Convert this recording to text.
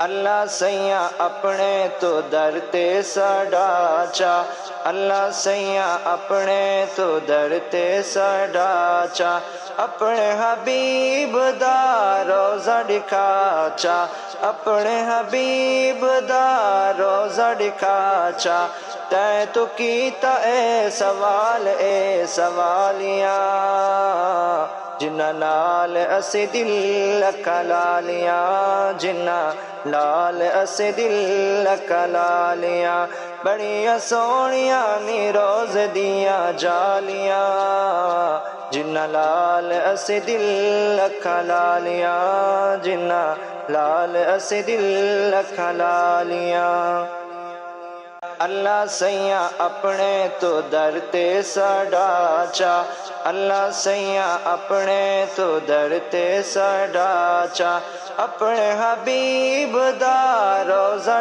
اللہ سیاں اپنے تو در تے ساڈا چا اللہ سیاں اپنے تو در تے ساڈا چا اپنے حبیب دا روزہ دکھا چا اپنے حبیب دا روزہ دکھا چا تے تو کیتا اے سوالیاں جنہ نال اسی دل لکھا لالیاں جنہ لال اسی دل لکھا لالیاں بڑیاں سونیاں نی روز دیاں جالیاں جنہ لال اسی دل لکھا لالیاں جنہ لال اسی دل لکھا لالیاں اللہ سیاں اپنے تو در تے ساڈا چا اللہ سیاں اپنے تو در تے ساڈا چا اپنے حبیب دا روزہ